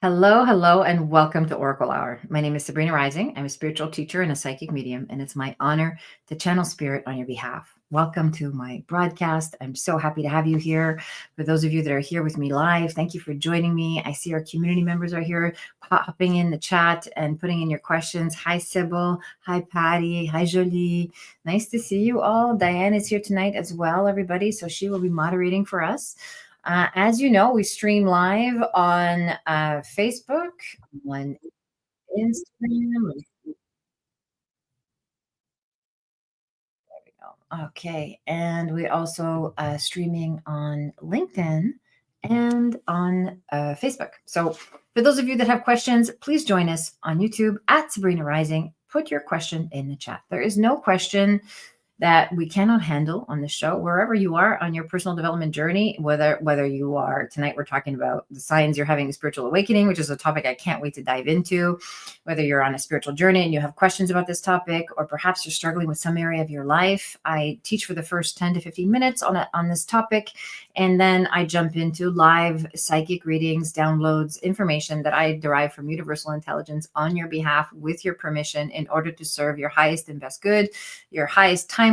Hello, hello, and welcome to Oracle Hour. My name is Sabrina Rising. I'm a spiritual teacher and a psychic medium, and it's my honor to channel spirit on your behalf. Welcome to my broadcast. I'm so happy to have you here. For those of you that are here with me live, thank you for joining me. I see our community members are here popping in the chat and putting in your questions. Hi, Sybil. Hi, Patty. Hi, Jolie. Nice to see you all. Diane is here tonight as well, everybody. So she will be moderating for us. As you know, we stream live on Facebook, on Instagram. Okay, and we also streaming on LinkedIn and on Facebook. So for those of you that have questions, please join us on YouTube at Sabrina Rising. Put your question in the chat. There is no question that we cannot handle on the show. Wherever you are on your personal development journey, whether you are, tonight we're talking about the signs you're having a spiritual awakening, which is a topic I can't wait to dive into. Whether you're on a spiritual journey and you have questions about this topic, or perhaps you're struggling with some area of your life, I teach for the first 10 to 15 minutes on this topic, and then I jump into live psychic readings, downloads, information that I derive from universal intelligence on your behalf with your permission in order to serve your highest and best good, your highest timeline,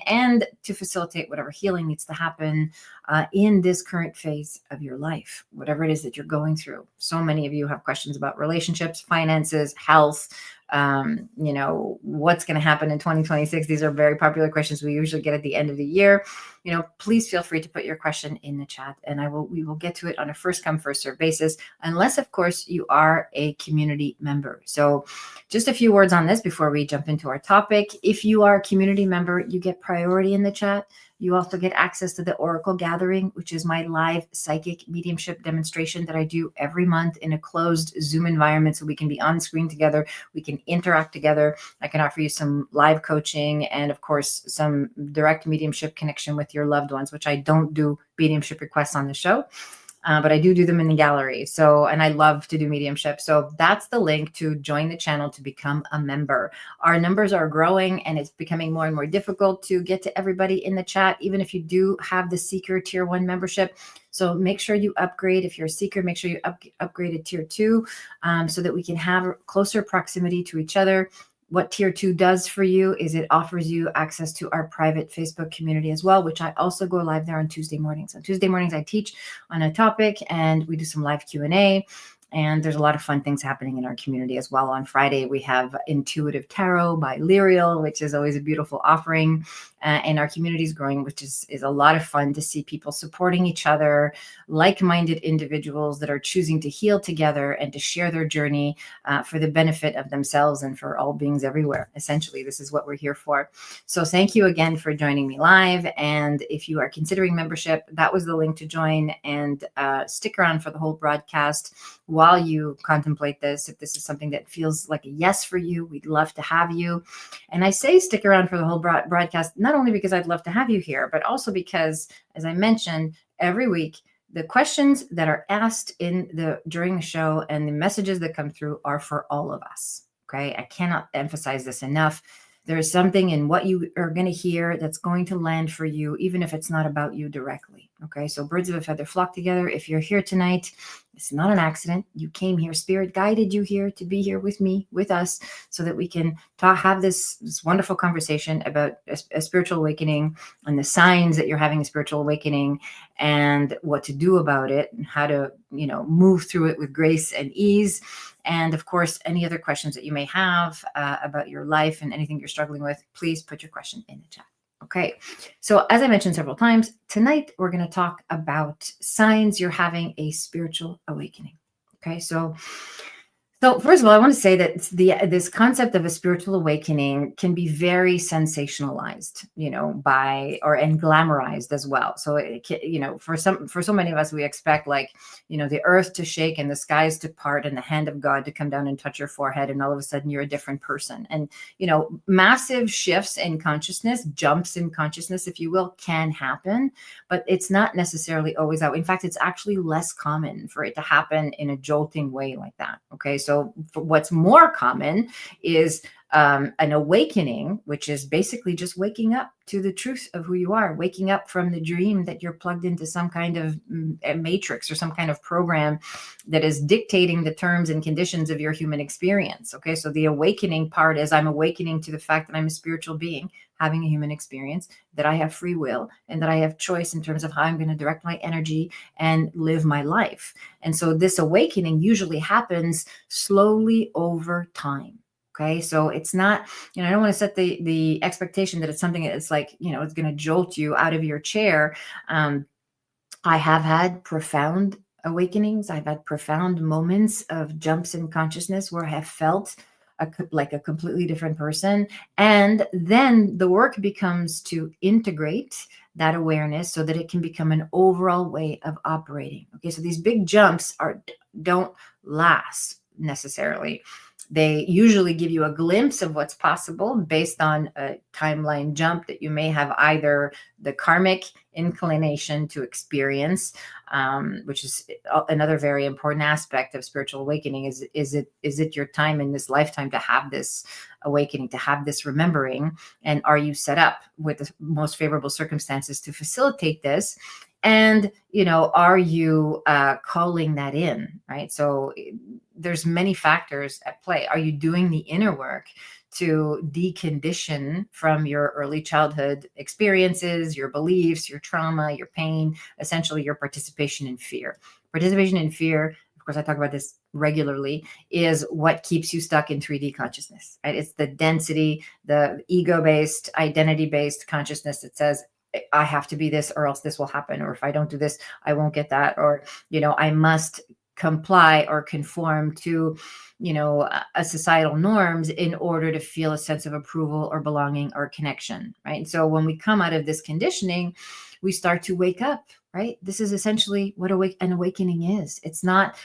and to facilitate whatever healing needs to happen in this current phase of your life, whatever it is that you're going through. So many of you have questions about relationships, finances, health, what's going to happen in 2026. These are very popular questions we usually get at the end of the year. Please feel free to put your question in the chat, and we will get to it on a first come, first serve basis, unless of course you are a community member. So just a few words on this before we jump into our topic. If you are a community member, you get priority in the chat. You also get access to the Oracle Gathering, which is my live psychic mediumship demonstration that I do every month in a closed Zoom environment, so we can be on screen together. We can interact together. I can offer you some live coaching and, of course, some direct mediumship connection with your loved ones, which I don't do mediumship requests on the show. But I do them in the gallery. And I love to do mediumship. So that's the link to join the channel to become a member. Our numbers are growing, and it's becoming more and more difficult to get to everybody in the chat, even if you do have the Seeker Tier 1 membership. So make sure you upgrade. If you're a Seeker, make sure you upgrade to Tier 2 so that we can have closer proximity to each other. What Tier 2 does for you is it offers you access to our private Facebook community as well, which I also go live there on Tuesday mornings. On Tuesday mornings, I teach on a topic, and we do some live Q&A. And there's a lot of fun things happening in our community as well. On Friday, we have Intuitive Tarot by Lyriel, which is always a beautiful offering. And our community is growing, which is a lot of fun to see people supporting each other, like-minded individuals that are choosing to heal together and to share their journey for the benefit of themselves and for all beings everywhere. Essentially, this is what we're here for. So thank you again for joining me live. And if you are considering membership, that was the link to join, and stick around for the whole broadcast while you contemplate this. If this is something that feels like a yes for you, we'd love to have you. And I say stick around for the whole broadcast, not only because I'd love to have you here, but also because, as I mentioned, every week, the questions that are asked during the show and the messages that come through are for all of us. Okay. I cannot emphasize this enough. There is something in what you are going to hear that's going to land for you, even if it's not about you directly. Okay. So birds of a feather flock together. If you're here tonight, it's not an accident. You came here. Spirit guided you here to be here with me, with us, so that we can have this wonderful conversation about a spiritual awakening and the signs that you're having a spiritual awakening and what to do about it and how to, move through it with grace and ease. And of course, any other questions that you may have about your life and anything you're struggling with, please put your question in the chat. Okay, so as I mentioned several times, tonight we're going to talk about signs you're having a spiritual awakening. Okay, so first of all, I want to say that this concept of a spiritual awakening can be very sensationalized, and glamorized as well. So it can, for so many of us, we expect the earth to shake and the skies to part and the hand of God to come down and touch your forehead, and all of a sudden you're a different person. And massive shifts in consciousness, jumps in consciousness, if you will, can happen, but it's not necessarily always that. In fact, it's actually less common for it to happen in a jolting way like that. Okay, so so what's more common is an awakening, which is basically just waking up to the truth of who you are, waking up from the dream that you're plugged into some kind of a matrix or some kind of program that is dictating the terms and conditions of your human experience. Okay, so the awakening part is I'm awakening to the fact that I'm a spiritual being having a human experience, that I have free will, and that I have choice in terms of how I'm going to direct my energy and live my life. And so this awakening usually happens slowly over time. Okay, so it's not, I don't want to set the expectation that it's something that's like, it's going to jolt you out of your chair. I have had profound awakenings. I've had profound moments of jumps in consciousness where I have felt like a completely different person. And then the work becomes to integrate that awareness so that it can become an overall way of operating. Okay, so these big jumps don't last necessarily. They usually give you a glimpse of what's possible based on a timeline jump that you may have either the karmic inclination to experience, which is another very important aspect of spiritual awakening. Is it your time in this lifetime to have this awakening, to have this remembering? And are you set up with the most favorable circumstances to facilitate this? And, are you calling that in, right? So there's many factors at play. Are you doing the inner work to decondition from your early childhood experiences, your beliefs, your trauma, your pain, essentially your participation in fear? Participation in fear, of course, I talk about this regularly, is what keeps you stuck in 3D consciousness, right? It's the density, the ego-based, identity-based consciousness that says, I have to be this or else this will happen. Or if I don't do this, I won't get that. Or, I must comply or conform to, a societal norms in order to feel a sense of approval or belonging or connection, right? So when we come out of this conditioning, we start to wake up, right? This is essentially what an awakening is. It's not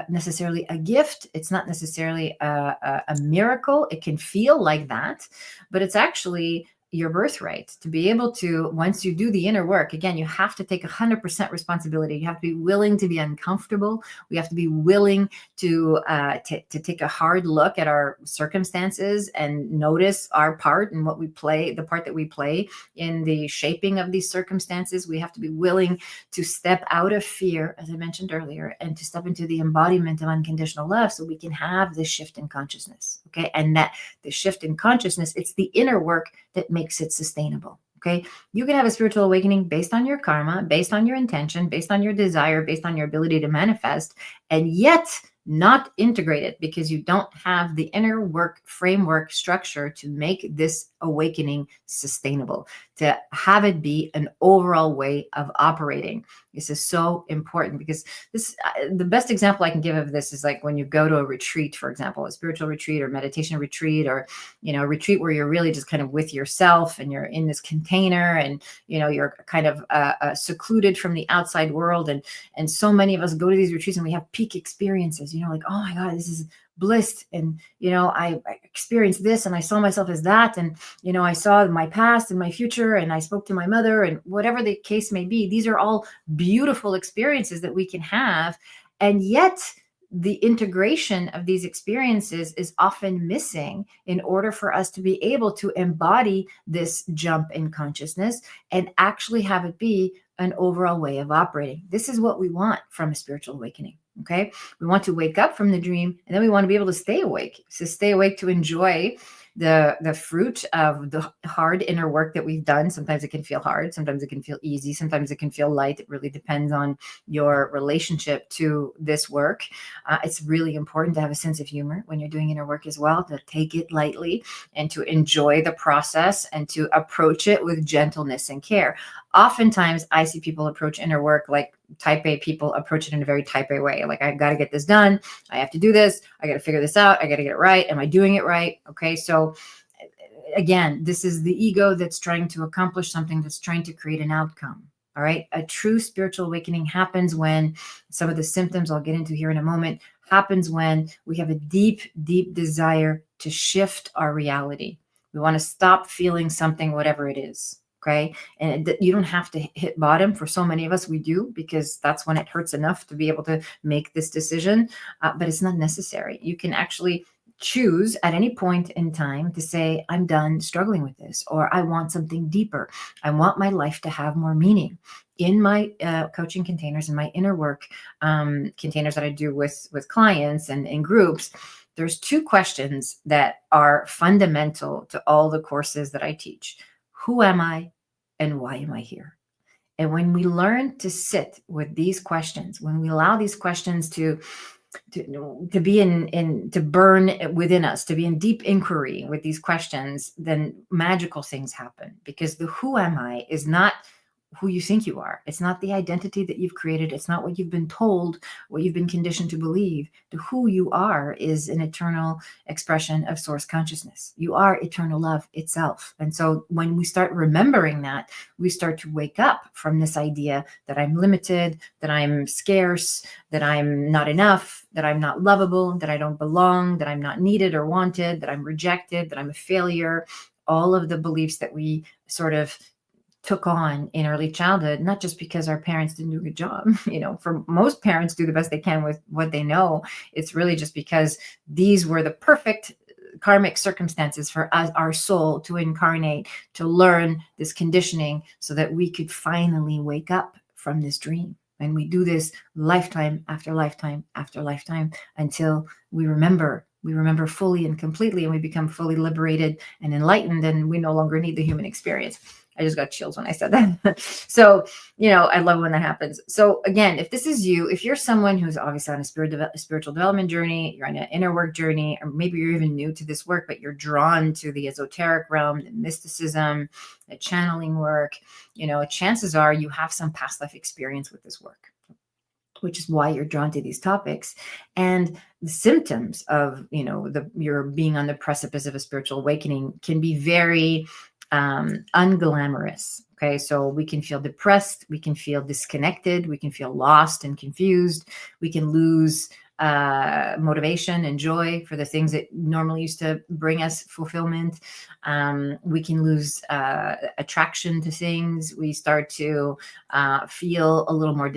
necessarily a gift. It's not necessarily a miracle. It can feel like that, but it's actually your birthright to be able to, once you do the inner work, again, you have to take 100% responsibility. You have to be willing to be uncomfortable. We have to be willing to take a hard look at our circumstances and notice our part and what we play, the part that we play in the shaping of these circumstances. We have to be willing to step out of fear, as I mentioned earlier, and to step into the embodiment of unconditional love so we can have this shift in consciousness. Okay. And that the shift in consciousness, it's the inner work that makes it sustainable. Okay. You can have a spiritual awakening based on your karma, based on your intention, based on your desire, based on your ability to manifest, and yet not integrated because you don't have the inner work framework structure to make this awakening sustainable, to have it be an overall way of operating. This is so important because the best example I can give of this is like when you go to a retreat, for example, a spiritual retreat or meditation retreat, or, a retreat where you're really just kind of with yourself and you're in this container and, you're kind of secluded from the outside world. And so many of us go to these retreats and we have peak experiences, like, oh my God, this is bliss. And, I experienced this and I saw myself as that. And, I saw my past and my future and I spoke to my mother and whatever the case may be. These are all beautiful experiences that we can have. And yet the integration of these experiences is often missing in order for us to be able to embody this jump in consciousness and actually have it be an overall way of operating. This is what we want from a spiritual awakening. Okay. We want to wake up from the dream and then we want to be able to stay awake. So stay awake to enjoy the fruit of the hard inner work that we've done. Sometimes it can feel hard. Sometimes it can feel easy. Sometimes it can feel light. It really depends on your relationship to this work. It's really important to have a sense of humor when you're doing inner work as well, to take it lightly and to enjoy the process and to approach it with gentleness and care. Oftentimes I see people approach inner work like type A people approach it in a very type A way. Like, I've got to get this done. I have to do this. I got to figure this out. I got to get it right. Am I doing it right? Okay. So again, this is the ego that's trying to accomplish something, that's trying to create an outcome. All right. A true spiritual awakening happens when some of the symptoms I'll get into here in a moment happens when we have a deep, deep desire to shift our reality. We want to stop feeling something, whatever it is. Okay. And you don't have to hit bottom. For so many of us, we do, because that's when it hurts enough to be able to make this decision. But it's not necessary. You can actually choose at any point in time to say, I'm done struggling with this, or I want something deeper. I want my life to have more meaning. In my coaching containers, in my inner work containers that I do with clients and in groups, there's two questions that are fundamental to all the courses that I teach. Who am I and why am I here? And when we learn to sit with these questions, when we allow these questions to be to burn within us, to be in deep inquiry with these questions, then magical things happen. Because the who am I is not who you think you are. It's not the identity that you've created. It's not what you've been told, what you've been conditioned to believe. The who you are is an eternal expression of source consciousness. You are eternal love itself. And so when we start remembering that, we start to wake up from this idea that I'm limited, that I'm scarce, that I'm not enough, that I'm not lovable, that I don't belong, that I'm not needed or wanted, that I'm rejected, that I'm a failure. All of the beliefs that we sort of took on in early childhood, not just because our parents didn't do a good job. For most parents do the best they can with what they know. It's really just because these were the perfect karmic circumstances for us, our soul, to incarnate, to learn this conditioning so that we could finally wake up from this dream. And we do this lifetime after lifetime after lifetime until we remember fully and completely, and we become fully liberated and enlightened, and we no longer need the human experience. I just got chills when I said that. So, I love when that happens. So again, if this is you, if you're someone who's obviously on a spiritual development journey, you're on an inner work journey, or maybe you're even new to this work, but you're drawn to the esoteric realm, the mysticism, the channeling work, chances are you have some past life experience with this work, which is why you're drawn to these topics. And the symptoms of, you're being on the precipice of a spiritual awakening can be very unglamorous. Okay. So we can feel depressed. We can feel disconnected. We can feel lost and confused. We can lose motivation and joy for the things that normally used to bring us fulfillment. We can lose attraction to things. We start to feel a little more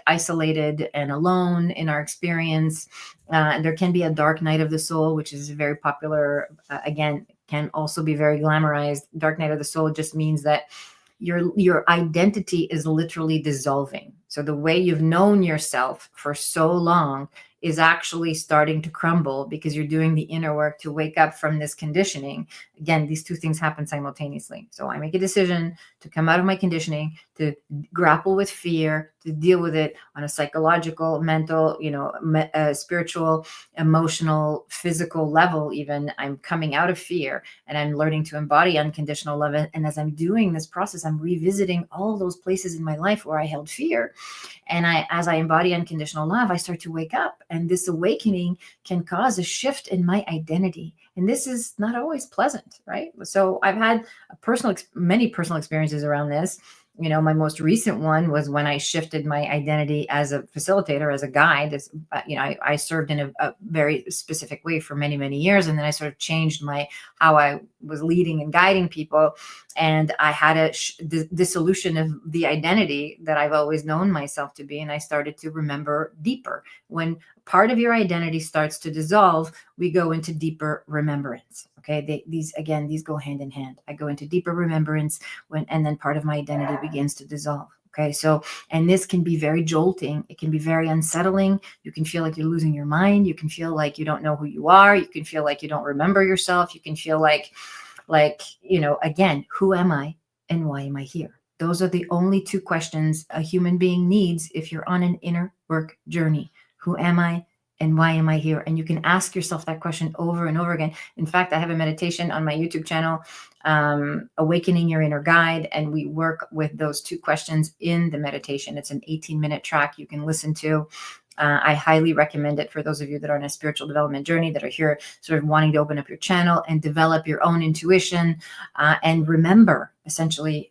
isolated and alone in our experience. There can be a dark night of the soul, which is very popular. Again, can also be very glamorized. Dark night of the soul just means that your identity is literally dissolving. So the way you've known yourself for so long is actually starting to crumble because you're doing the inner work to wake up from this conditioning. Again, these two things happen simultaneously. So I make a decision to come out of my conditioning, to grapple with fear, to deal with it on a psychological, mental, spiritual, emotional, physical level. Even I'm coming out of fear and I'm learning to embody unconditional love. And as I'm doing this process, I'm revisiting all those places in my life where I held fear. And as I embody unconditional love, I start to wake up. And this awakening can cause a shift in my identity. And this is not always pleasant, right? So I've had many personal experiences around this. My most recent one was when I shifted my identity as a facilitator, as a guide. I served in a very specific way for many, many years. And then I sort of changed how I was leading and guiding people. And I had a dissolution of the identity that I've always known myself to be. And I started to remember deeper. When part of your identity starts to dissolve, we go into deeper remembrance. Okay. These go hand in hand. I go into deeper remembrance and then part of my identity begins to dissolve. Okay. So, and this can be very jolting. It can be very unsettling. You can feel like you're losing your mind. You can feel like you don't know who you are. You can feel like you don't remember yourself. You can feel like, again, who am I and why am I here? Those are the only two questions a human being needs if you're on an inner work journey. Who am I and why am I here? And you can ask yourself that question over and over again. In fact, I have a meditation on my YouTube channel, Awakening Your Inner Guide, and we work with those two questions in the meditation. It's an 18-minute track you can listen to. I highly recommend it for those of you that are on a spiritual development journey, that are here sort of wanting to open up your channel and develop your own intuition and remember. Essentially,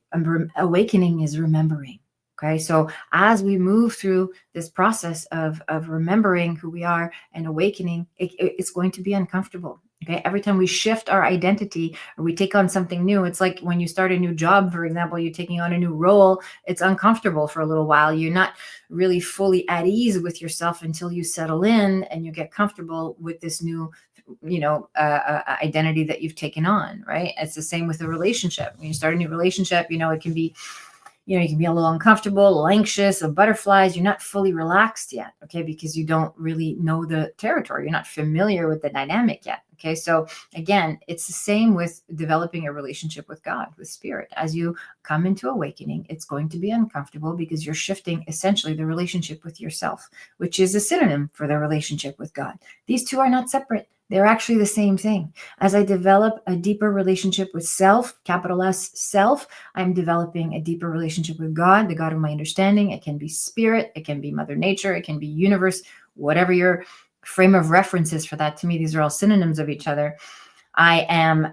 awakening is remembering. Okay, so as we move through this process of remembering who we are and awakening, it's going to be uncomfortable. Okay, every time we shift our identity or we take on something new, it's like when you start a new job, for example, you're taking on a new role, it's uncomfortable for a little while. You're not really fully at ease with yourself until you settle in and you get comfortable with this new, identity that you've taken on, right? It's the same with a relationship. When you start a new relationship, it can be, you can be a little uncomfortable, a little anxious, of butterflies. You're not fully relaxed yet, okay, because you don't really know the territory. You're not familiar with the dynamic yet, okay? So again, it's the same with developing a relationship with God, with spirit. As you come into awakening, it's going to be uncomfortable because you're shifting essentially the relationship with yourself, which is a synonym for the relationship with God. These two are not separate. They're actually the same thing. As I develop a deeper relationship with self, capital S, self, I'm developing a deeper relationship with God, the God of my understanding. It can be spirit, it can be Mother Nature, it can be universe, whatever your frame of reference is for that. To me, these are all synonyms of each other. As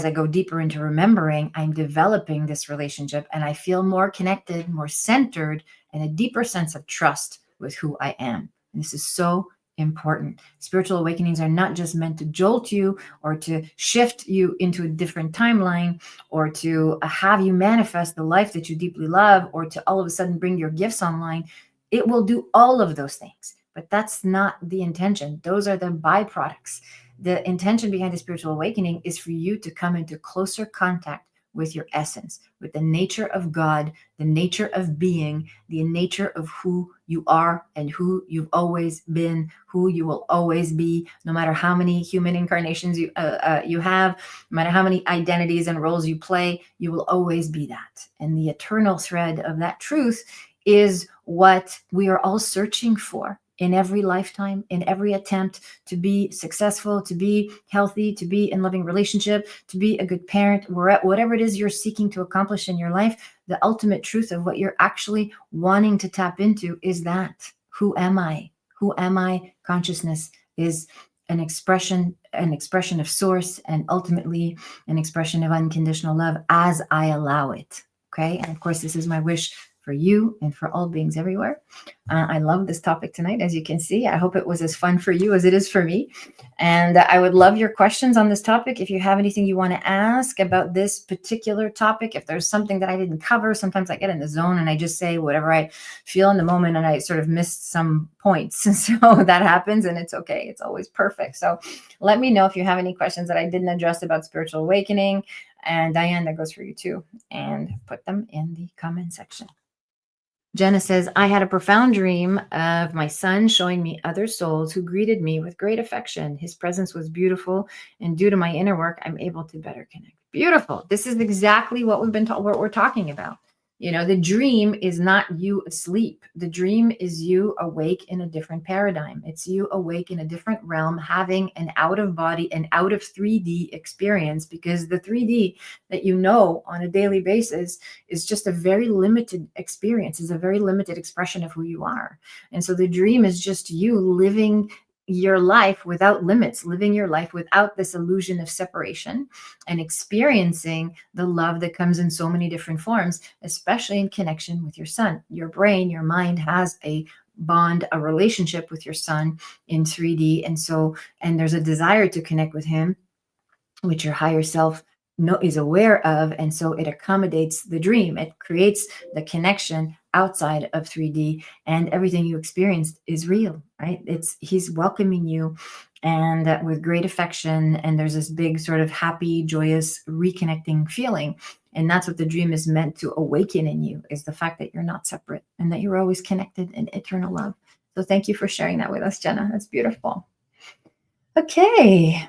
I go deeper into remembering, I'm developing this relationship and I feel more connected, more centered, and a deeper sense of trust with who I am. And this is so important. Spiritual awakenings are not just meant to jolt you or to shift you into a different timeline or to have you manifest the life that you deeply love or to all of a sudden bring your gifts online. It will do all of those things, but that's not the intention. Those are the byproducts. The intention behind the spiritual awakening is for you to come into closer contact with your essence, with the nature of God, the nature of being, the nature of who you are and who you've always been, who you will always be, no matter how many human incarnations you have, no matter how many identities and roles you play, you will always be that. And the eternal thread of that truth is what we are all searching for in every lifetime, in every attempt to be successful, to be healthy, to be in loving relationship, to be a good parent, whatever it is you're seeking to accomplish in your life. The ultimate truth of what you're actually wanting to tap into is that. Who am I? Who am I? Consciousness is an expression of source, and ultimately an expression of unconditional love as I allow it. Okay. And of course, this is my wish for you and for all beings everywhere. I love this topic tonight, as you can see. I hope it was as fun for you as it is for me. And I would love your questions on this topic. If you have anything you want to ask about this particular topic, if there's something that I didn't cover, sometimes I get in the zone and I just say whatever I feel in the moment and I sort of missed some points. And so that happens and it's okay. It's always perfect. So let me know if you have any questions that I didn't address about spiritual awakening. And Diane, that goes for you too. And put them in the comment section. Jenna says, I had a profound dream of my son showing me other souls who greeted me with great affection. His presence was beautiful, and due to my inner work, I'm able to better connect. Beautiful. This is exactly what what we're talking about. The dream is not you asleep. The dream is you awake in a different paradigm. It's you awake in a different realm, having an out of body and out of 3D experience, because the 3D that you know on a daily basis is just a very limited experience, is a very limited expression of who you are. And so the dream is just you living your life without limits, living your life without this illusion of separation, and experiencing the love that comes in so many different forms, especially in connection with your son. Your brain, your mind has a bond, a relationship with your son in 3D. And there's a desire to connect with him, which your higher self is aware of, and so it accommodates the dream. It creates the connection outside of 3D, and everything you experienced is real, right? He's welcoming you, and with great affection, and there's this big sort of happy, joyous, reconnecting feeling. And that's what the dream is meant to awaken in you, is the fact that you're not separate and that you're always connected in eternal love. So thank you for sharing that with us, Jenna. That's beautiful. Okay.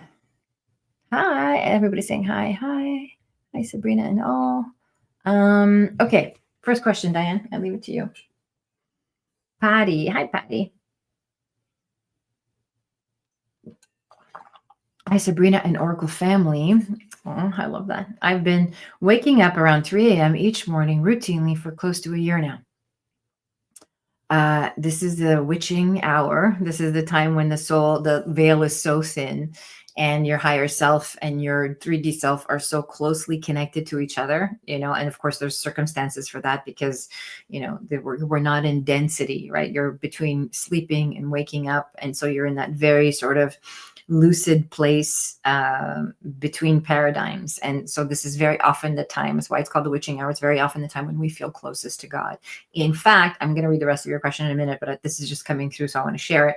Hi, everybody saying hi. Hi, Sabrina and all. Okay, first question, Diane. I'll leave it to you. Patty. Hi, Patty. Hi, Sabrina and Oracle family. Oh, I love that. I've been waking up around 3 a.m. each morning routinely for close to a year now. This is the witching hour. This is the time when the veil is so thin, and your higher self and your 3D self are so closely connected to each other, and of course there's circumstances for that, because, we're not in density, right? You're between sleeping and waking up. And so you're in that very sort of lucid place between paradigms. And so this is very often the time, that's why it's called the witching hour. It's very often the time when we feel closest to God. In fact, I'm going to read the rest of your question in a minute, but this is just coming through, so I want to share it.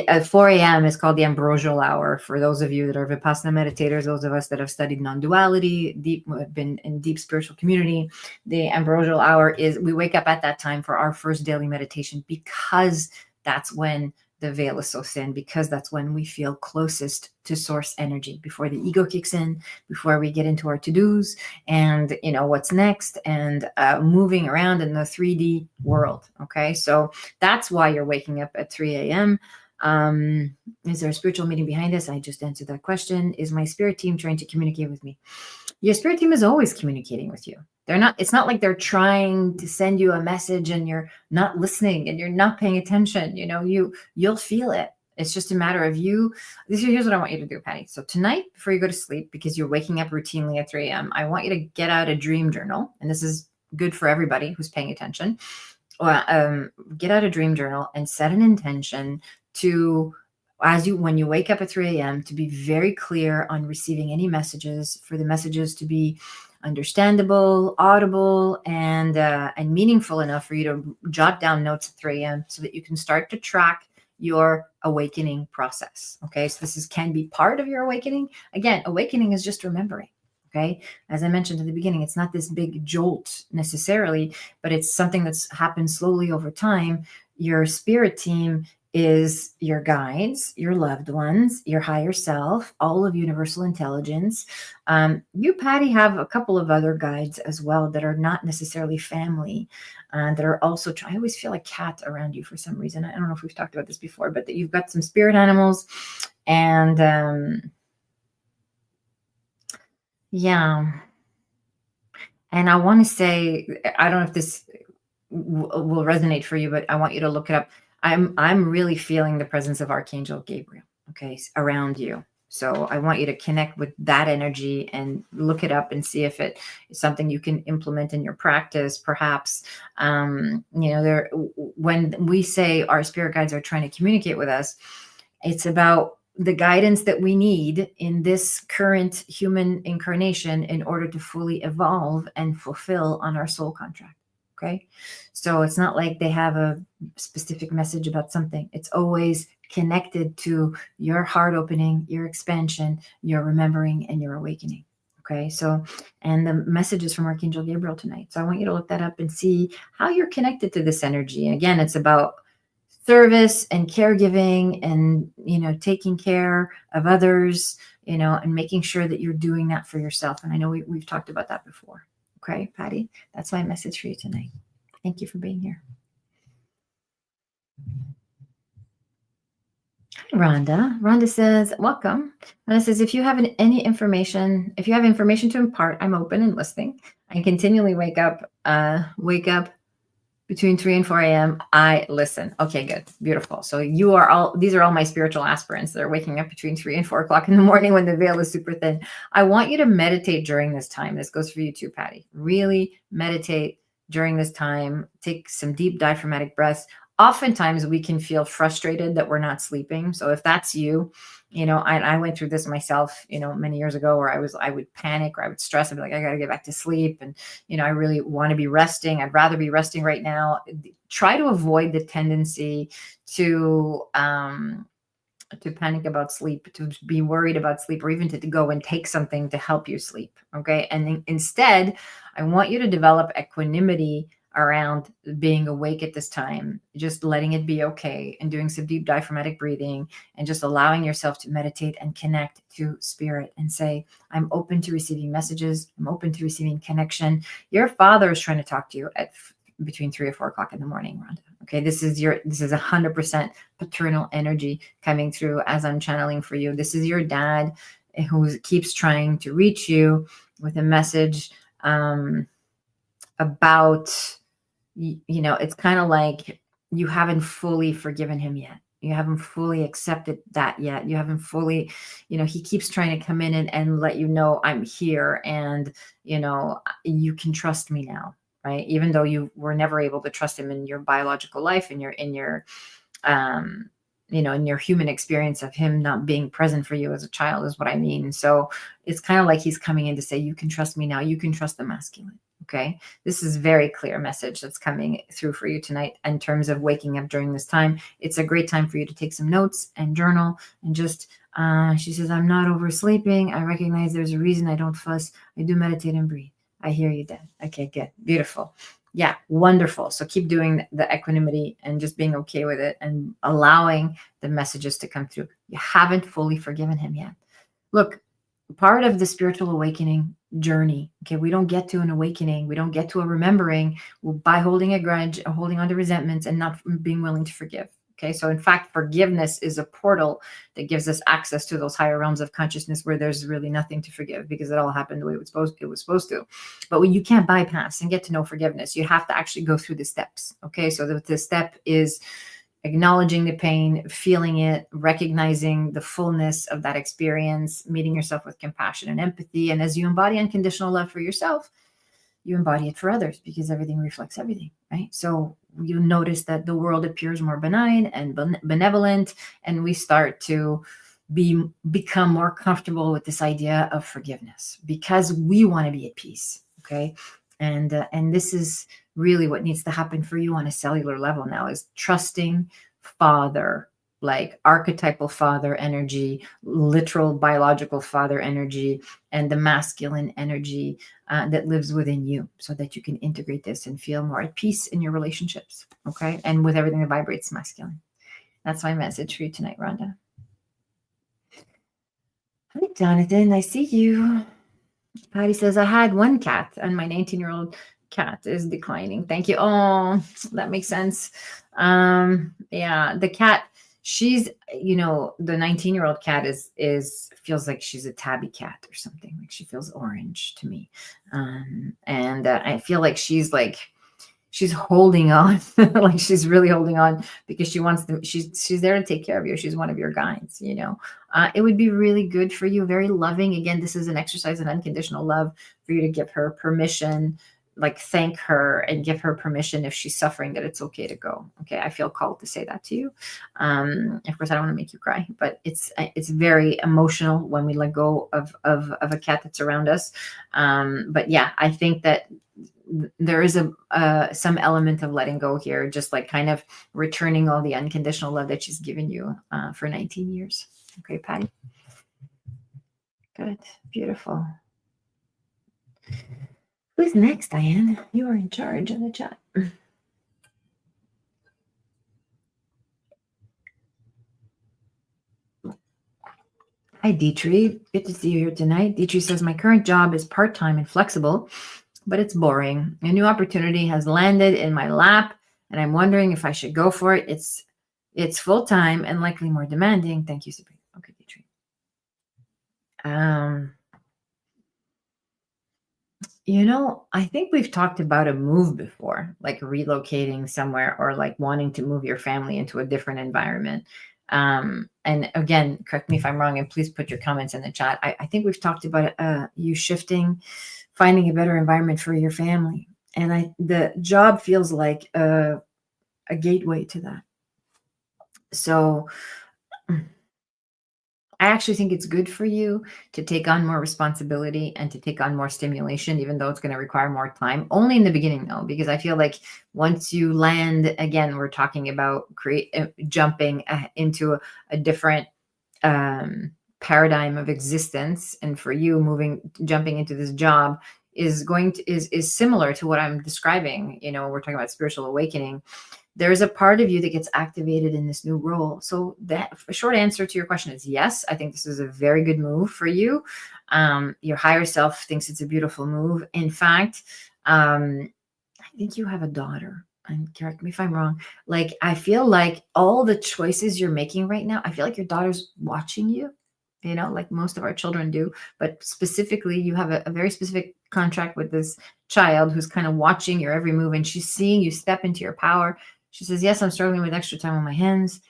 At 4 a.m. is called the ambrosial hour. For those of you that are Vipassana meditators, those of us that have studied non-duality, been in deep spiritual community, the ambrosial hour is, we wake up at that time for our first daily meditation, because that's when the veil is so thin, because that's when we feel closest to source energy, before the ego kicks in, before we get into our to-dos and what's next, and moving around in the 3D world. Okay, so that's why you're waking up at 3 a.m. Is there a spiritual meaning behind this? I just answered that question. Is my spirit team trying to communicate with me? Your spirit team is always communicating with you. It's not like they're trying to send you a message and you're not listening and you're not paying attention. You'll feel it. It's just a matter of you. Here's what I want you to do, Patty. So tonight, before you go to sleep, because you're waking up routinely at 3 a.m., I want you to get out a dream journal. And this is good for everybody who's paying attention. Get out a dream journal and set an intention to, when you wake up at 3 a.m., to be very clear on receiving any messages, for the messages to be understandable, audible, and meaningful enough for you to jot down notes at 3 a.m. so that you can start to track your awakening process. Okay, so this can be part of your awakening. Again, awakening is just remembering. Okay, as I mentioned at the beginning, it's not this big jolt necessarily, but it's something that's happened slowly over time. Your spirit team is your guides, your loved ones, your higher self, all of universal intelligence. You, Patty, have a couple of other guides as well that are not necessarily family, that are also, I always feel a cat around you for some reason. I don't know if we've talked about this before, but that you've got some spirit animals. And yeah. And I want to say, I don't know if this will resonate for you, but I want you to look it up. I'm really feeling the presence of Archangel Gabriel, okay, around you. So I want you to connect with that energy and look it up and see if it is something you can implement in your practice. Perhaps, when we say our spirit guides are trying to communicate with us, it's about the guidance that we need in this current human incarnation in order to fully evolve and fulfill on our soul contract. Okay. So it's not like they have a specific message about something. It's always connected to your heart opening, your expansion, your remembering, and your awakening. Okay. So, and the message is from Archangel Gabriel tonight. So I want you to look that up and see how you're connected to this energy. And again, it's about service and caregiving and, taking care of others, and making sure that you're doing that for yourself. And I know we've talked about that before. Okay, Patty, that's my message for you tonight. Thank you for being here. Hi, Rhonda. Rhonda says, welcome. Rhonda says, if you have information to impart, I'm open and listening. I continually wake up between 3 and 4 a.m. I listen. Okay, good. Beautiful. So these are all my spiritual aspirants that are waking up between 3 and 4 o'clock in the morning when the veil is super thin. I want you to meditate during this time. This goes for you too, Patty. Really meditate during this time. Take some deep diaphragmatic breaths. Oftentimes we can feel frustrated that we're not sleeping. So if that's you, I went through this myself, many years ago, where I would panic or I would stress. I'd be like, I got to get back to sleep. And, I really want to be resting. I'd rather be resting right now. Try to avoid the tendency to panic about sleep, to be worried about sleep, or even to go and take something to help you sleep. Okay. And instead, I want you to develop equanimity around being awake at this time, just letting it be okay, and doing some deep diaphragmatic breathing, and just allowing yourself to meditate and connect to spirit and say, I'm open to receiving messages. I'm open to receiving connection. Your father is trying to talk to you at between 3 or 4 o'clock in the morning, Rhonda. Okay. This is 100% paternal energy coming through as I'm channeling for you. This is your dad who keeps trying to reach you with a message, about, it's kind of like you haven't fully forgiven him yet. You haven't fully accepted that yet. You haven't fully, he keeps trying to come in and let you know I'm here, and, you can trust me now, right? Even though you were never able to trust him in your biological life, in your in your human experience of him not being present for you as a child is what I mean. So it's kind of like he's coming in to say, you can trust me now. You can trust the masculine. Okay. This is very clear message that's coming through for you tonight in terms of waking up during this time. It's a great time for you to take some notes and journal and just, she says, I'm not oversleeping. I recognize there's a reason I don't fuss. I do meditate and breathe. I hear you, Dad. Okay, good. Beautiful. Yeah, wonderful. So keep doing the equanimity and just being okay with it and allowing the messages to come through. You haven't fully forgiven him yet. Look, part of the spiritual awakening journey, okay, we don't get to an awakening, we don't get to a remembering by holding a grudge, holding on to resentments, and not being willing to forgive. Okay, so in fact, forgiveness is a portal that gives us access to those higher realms of consciousness where there's really nothing to forgive because it all happened the way it was supposed to. But when you can't bypass and get to know forgiveness, you have to actually go through the steps. Okay, so the step is acknowledging the pain, feeling it, recognizing the fullness of that experience, meeting yourself with compassion and empathy. And as you embody unconditional love for yourself, you embody it for others because everything reflects everything, right? So you notice that the world appears more benign and benevolent, and we start to become more comfortable with this idea of forgiveness because we want to be at peace, okay? And this is really what needs to happen for you on a cellular level now is trusting father, like archetypal father energy, literal biological father energy, and the masculine energy that lives within you so that you can integrate this and feel more at peace in your relationships, okay? And with everything that vibrates masculine. That's my message for you tonight, Rhonda. Hi, Jonathan. I see you. Patty says, I had one cat and my 19-year-old cat is declining. Thank you. Oh, that makes sense. Yeah, the cat, she's, the 19-year-old cat is feels like she's a tabby cat or something. Like she feels orange to me. And I feel like she's holding on, like she's really holding on because she wants to, she's there to take care of you. She's one of your guides, it would be really good for you. Very loving. Again, this is an exercise in unconditional love for you to give her permission, like thank her and give her permission if she's suffering that it's okay to go. Okay. I feel called to say that to you. Of course I don't want to make you cry, but it's very emotional when we let go of a cat that's around us. But yeah, I think that there is some element of letting go here, just like kind of returning all the unconditional love that she's given you for 19 years. Okay, Patty. Good. Beautiful. Who's next, Diane? You are in charge of the chat. Hi, Dietrich. Good to see you here tonight. Dietrich says, my current job is part-time and flexible, but it's boring. A new opportunity has landed in my lap, and I'm wondering if I should go for it. It's full-time and likely more demanding. Thank you, Sabrina. Okay, Dietrich. I think we've talked about a move before, like relocating somewhere or like wanting to move your family into a different environment. And again, correct me if I'm wrong, and please put your comments in the chat. I think we've talked about you shifting, finding a better environment for your family. And the job feels like a gateway to that. So I actually think it's good for you to take on more responsibility and to take on more stimulation, even though it's going to require more time. Only in the beginning, though, because I feel like once you land, again, we're talking about jumping into a different paradigm of existence. And for you, jumping into this job is similar to what I'm describing. We're talking about spiritual awakening. There's a part of you that gets activated in this new role. So that a short answer to your question is yes. I think this is a very good move for you. Your higher self thinks it's a beautiful move. In fact, I think you have a daughter. And correct me if I'm wrong. Like, I feel like all the choices you're making right now, I feel like your daughter's watching you, like most of our children do. But specifically, you have a very specific contract with this child who's kind of watching your every move, and she's seeing you step into your power. She says, yes, I'm struggling with extra time on my hands.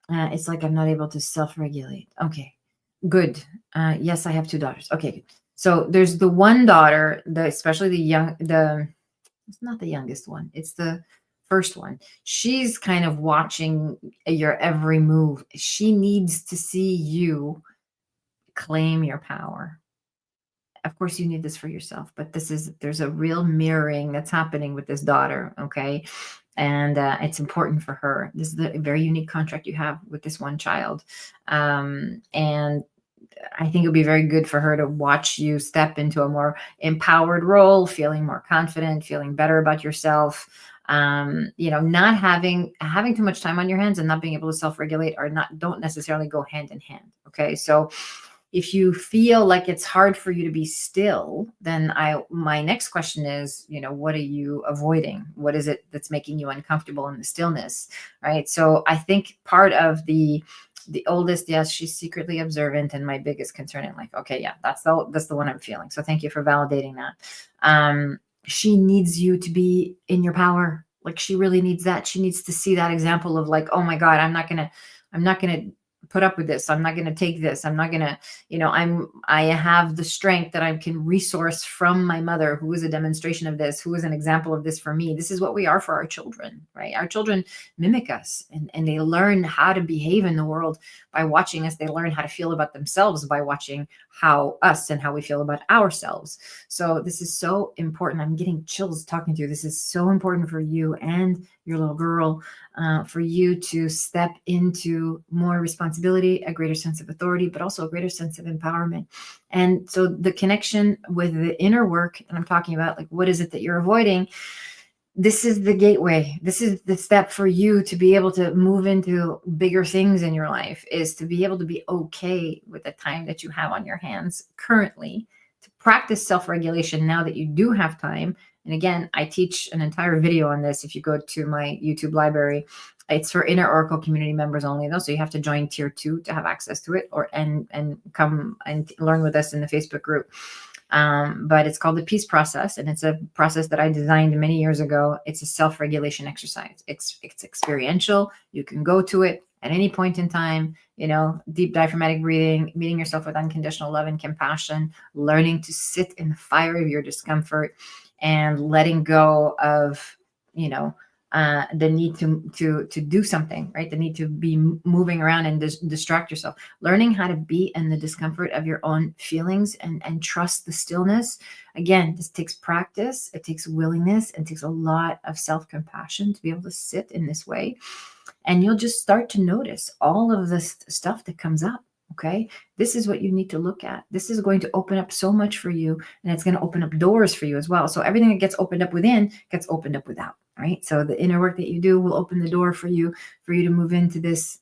It's like I'm not able to self-regulate. Okay, good. Yes, I have two daughters. Okay, good. So there's the one daughter, especially it's not the youngest one. It's the first one. She's kind of watching your every move. She needs to see you claim your power. Of course, you need this for yourself, but there's a real mirroring that's happening with this daughter. Okay. And it's important for her. This is a very unique contract you have with this one child. And I think it would be very good for her to watch you step into a more empowered role, feeling more confident, feeling better about yourself. Not having too much time on your hands and not being able to self-regulate are not don't necessarily go hand in hand. Okay. So if you feel like it's hard for you to be still, then my next question is, what are you avoiding? What is it that's making you uncomfortable in the stillness? Right. So I think part of the oldest, yes, she's secretly observant and my biggest concern in life. Okay, yeah, that's the one I'm feeling. So thank you for validating that. She needs you to be in your power. Like she really needs that. She needs to see that example of like, oh my God, I'm not gonna put up with this. I'm not gonna take this. I'm not gonna, I have the strength that I can resource from my mother, who is a demonstration of this, who is an example of this for me. This is what we are for our children, right? Our children mimic us and they learn how to behave in the world by watching us. They learn how to feel about themselves by watching how we feel about ourselves. So this is so important. I'm getting chills talking to you. This is so important for you and your little girl, for you to step into more responsibility, a greater sense of authority, but also a greater sense of empowerment. And so the connection with the inner work, and I'm talking about like, what is it that you're avoiding? This is the gateway. This is the step for you to be able to move into bigger things in your life, is to be able to be okay with the time that you have on your hands currently, to practice self-regulation now that you do have time. And again, I teach an entire video on this. If you go to my YouTube library, it's for Inner Oracle community members only though. So you have to join tier 2 to have access to it, or and come and learn with us in the Facebook group. But it's called the peace process, and it's a process that I designed many years ago. It's a self-regulation exercise. It's experiential. You can go to it at any point in time, deep diaphragmatic breathing, meeting yourself with unconditional love and compassion, learning to sit in the fire of your discomfort and letting go of, the need to do something, right? The need to be moving around and distract yourself. Learning how to be in the discomfort of your own feelings and trust the stillness. Again, this takes practice. It takes willingness. It takes a lot of self-compassion to be able to sit in this way. And you'll just start to notice all of this stuff that comes up. Okay. This is what you need to look at. This is going to open up so much for you, and it's going to open up doors for you as well. So everything that gets opened up within gets opened up without, right? So the inner work that you do will open the door for you to move into this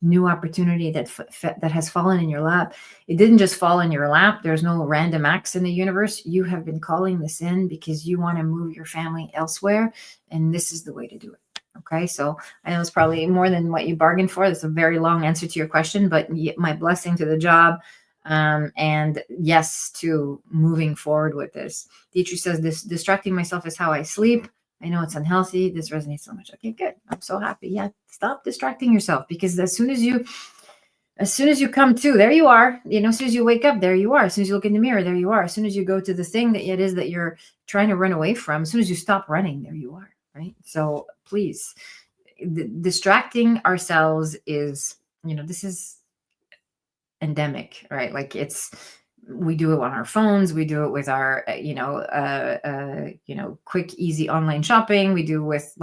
new opportunity that has fallen in your lap. It didn't just fall in your lap. There's no random acts in the universe. You have been calling this in because you want to move your family elsewhere, and this is the way to do it. Okay, so I know it's probably more than what you bargained for. That's a very long answer to your question, but my blessing to the job, and yes to moving forward with this. Dietrich says, this distracting myself is how I sleep. I know it's unhealthy. This resonates so much. Okay, good. I'm so happy. Yeah, stop distracting yourself, because as soon as you come to, there you are. As soon as you wake up, there you are. As soon as you look in the mirror, there you are. As soon as you go to the thing that it is that you're trying to run away from, as soon as you stop running, there you are. Right. So please, distracting ourselves is, this is endemic, right? Like we do it on our phones. We do it with our, quick, easy online shopping. We do with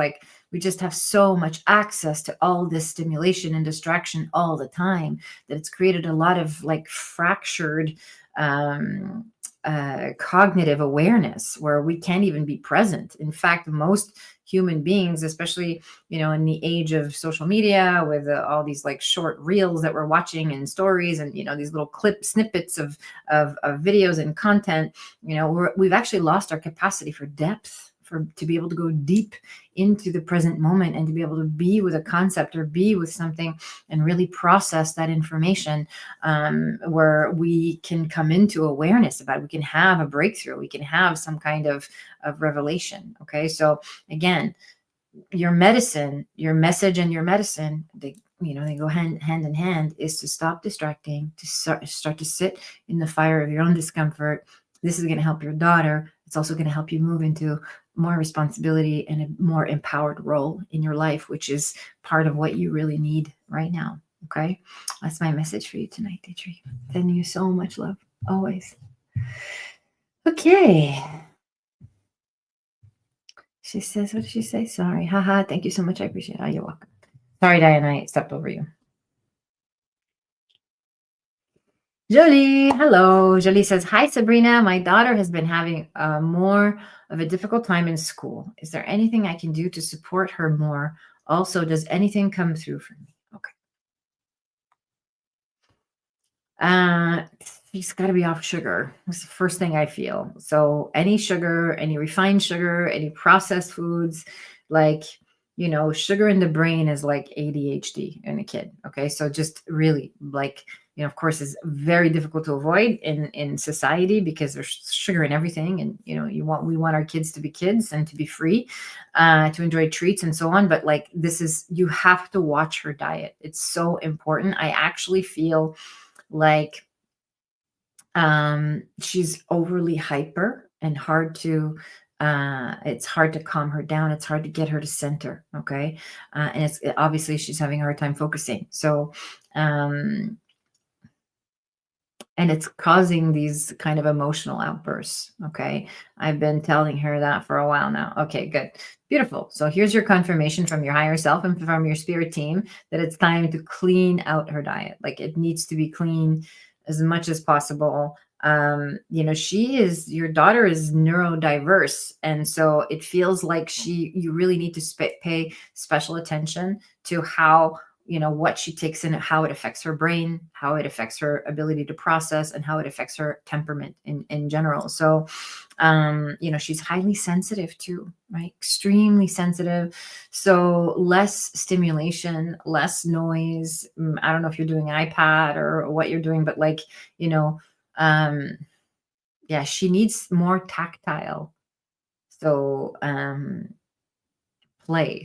we just have so much access to all this stimulation and distraction all the time that it's created a lot of fractured, cognitive awareness where we can't even be present. In fact, most human beings, especially, in the age of social media with all these short reels that we're watching and stories and, these little snippets of videos and content, we've actually lost our capacity for depth, to be able to go deep into the present moment and to be able to be with a concept or be with something and really process that information, where we can come into awareness about it. We can have a breakthrough. We can have some kind of revelation. Okay. So again, your medicine, your message and your medicine, they go hand in hand, is to stop distracting, to start to sit in the fire of your own discomfort. This is going to help your daughter. It's also going to help you move into more responsibility and a more empowered role in your life, which is part of what you really need right now. Okay. That's my message for you tonight, Deirdre. Sending you so much love always. Okay. She says, what did she say? Sorry. Haha. Thank you so much. I appreciate it. Oh, you're welcome. Sorry, Diane, I stepped over you. Jolie, hello. Jolie says, hi, Sabrina. My daughter has been having more of a difficult time in school. Is there anything I can do to support her more? Also, does anything come through for me? Okay. She's got to be off sugar. That's the first thing I feel. So any sugar, any refined sugar, any processed foods, like, sugar in the brain is like ADHD in a kid. Okay. So just really like, of course, is very difficult to avoid in society because there's sugar in everything. And, we want our kids to be kids and to be free, to enjoy treats and so on. But like, you have to watch her diet. It's so important. I actually feel like she's overly hyper and it's hard to calm her down. It's hard to get her to center. Okay. And it's obviously she's having a hard time focusing. So, and it's causing these kind of emotional outbursts. Okay. I've been telling her that for a while now. Okay, good. Beautiful. So here's your confirmation from your higher self and from your spirit team that it's time to clean out her diet. Like it needs to be clean as much as possible. Your daughter is neurodiverse. And so it feels like you really need to pay special attention to how, what she takes in, how it affects her brain, how it affects her ability to process, and how it affects her temperament in general. So, she's highly sensitive too, right? Extremely sensitive. So less stimulation, less noise. I don't know if you're doing an iPad or what you're doing, but like, yeah, she needs more tactile. So,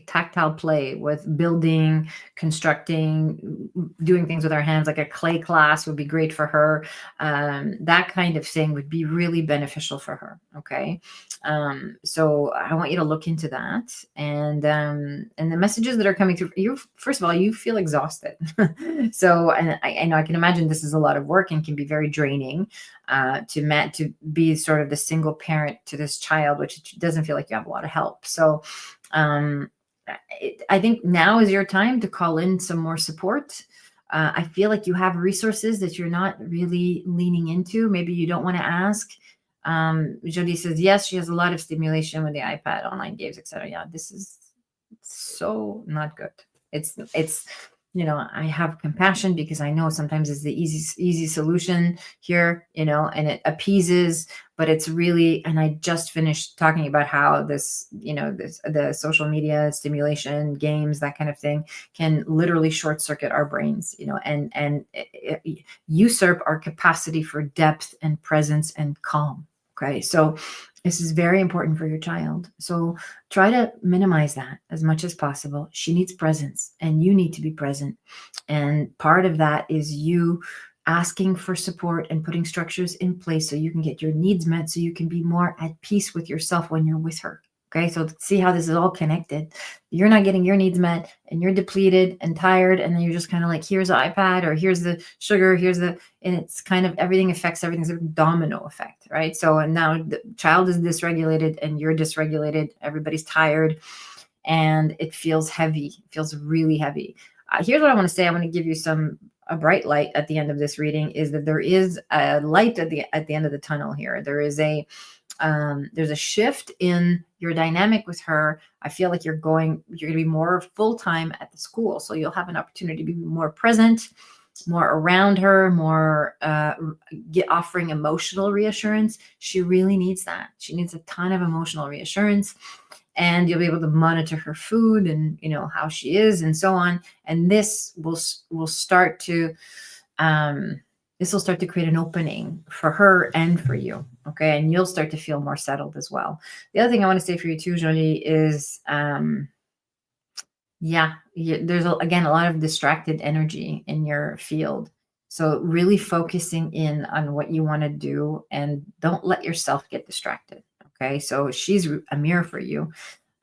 tactile play with building, constructing, doing things with our hands, like a clay class would be great for her. That kind of thing would be really beneficial for her. Okay. So I want you to look into that. And the messages that are coming through you, first of all, you feel exhausted. So, and I know I can imagine this is a lot of work and can be very draining, to be sort of the single parent to this child, which doesn't feel like you have a lot of help. So, I think now is your time to call in some more support. I feel like you have resources that you're not really leaning into. Maybe you don't want to ask. Jody says, yes, she has a lot of stimulation with the iPad, online games, etc. Yeah, this is so not good. It's I have compassion because I know sometimes it's the easy solution here, and it appeases, but it's really, and I just finished talking about how the social media stimulation, games, that kind of thing can literally short circuit our brains, and usurp our capacity for depth and presence and calm. Okay. So this is very important for your child. So try to minimize that as much as possible. She needs presence and you need to be present. And part of that is you asking for support and putting structures in place so you can get your needs met, so you can be more at peace with yourself when you're with her. Okay, so see how this is all connected. You're not getting your needs met and you're depleted and tired, and then you're just kind of like, here's the iPad, or here's the sugar, and it's kind of everything affects everything. It's a domino effect, right? So, and now the child is dysregulated and you're dysregulated. Everybody's tired and it feels heavy. It feels really heavy. Here's what I want to say. I want to give you a bright light at the end of this reading, is that there is a light at the end of the tunnel here. There's a shift in your dynamic with her. I feel like you're going to be more full-time at the school. So you'll have an opportunity to be more present, more around her, more offering emotional reassurance. She really needs that. She needs a ton of emotional reassurance, and you'll be able to monitor her food and how she is and so on. And this will start to create an opening for her and for you. Okay. And you'll start to feel more settled as well. The other thing I want to say for you too, Jolie, is, there's again, a lot of distracted energy in your field. So really focusing in on what you want to do and don't let yourself get distracted. Okay, so she's a mirror for you.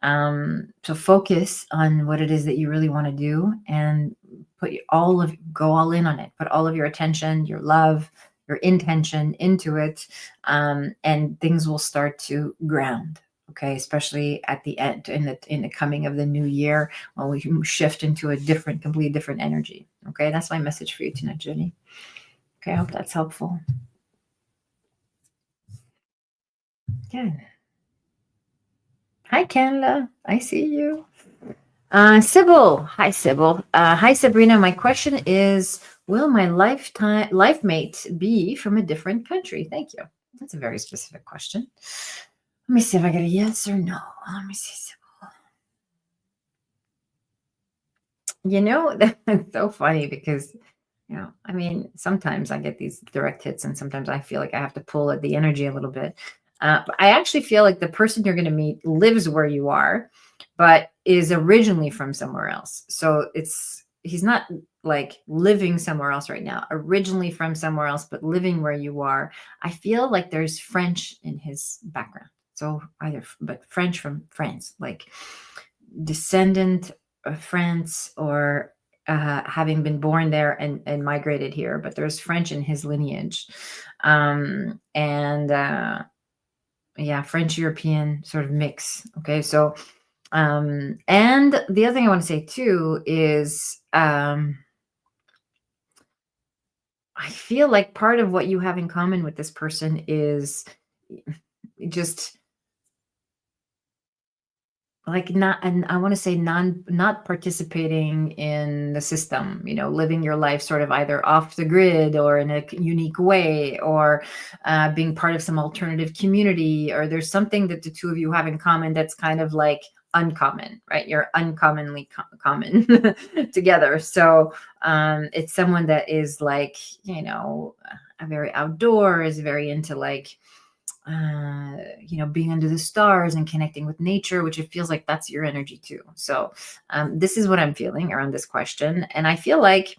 So focus on what it is that you really want to do, and go all in on it. Put all of your attention, your love, your intention into it, and things will start to ground. Okay, especially at the end, in the coming of the new year, when we can shift into a different, completely different energy. Okay, that's my message for you tonight, Jenny. Okay, I hope that's helpful. Good. Hi, Canada. I see you. Sybil. Hi, Sybil. Hi, Sabrina. My question is, will my life mate be from a different country? Thank you. That's a very specific question. Let me see if I get a yes or no. Let me see, Sybil. That's so funny because, I mean, sometimes I get these direct hits and sometimes I feel like I have to pull at the energy a little bit. But I actually feel like the person you're going to meet lives where you are, but is originally from somewhere else. So he's not like living somewhere else right now, originally from somewhere else, but living where you are. I feel like there's French in his background. So but French from France, like descendant of France, or having been born there and migrated here, but there's French in his lineage. And Yeah, French European sort of mix. Okay, so and the other thing I want to say too is I feel like part of what you have in common with this person is just like not, and I want to say not participating in the system, living your life sort of either off the grid or in a unique way, or being part of some alternative community, or there's something that the two of you have in common that's kind of like uncommon, right? You're uncommonly common together. So it's someone that is like, a very outdoors, very into like being under the stars and connecting with nature, which it feels like that's your energy too. So this is what I'm feeling around this question. And I feel like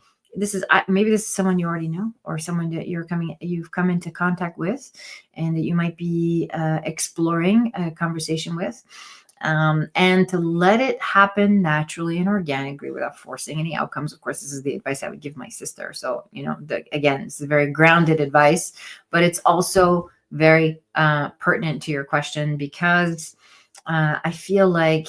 maybe this is someone you already know, or someone that you've come into contact with, and that you might be exploring a conversation with. And to let it happen naturally and organically without forcing any outcomes. Of course, this is the advice I would give my sister. So, again, this is very grounded advice, but it's also very pertinent to your question, because I feel like,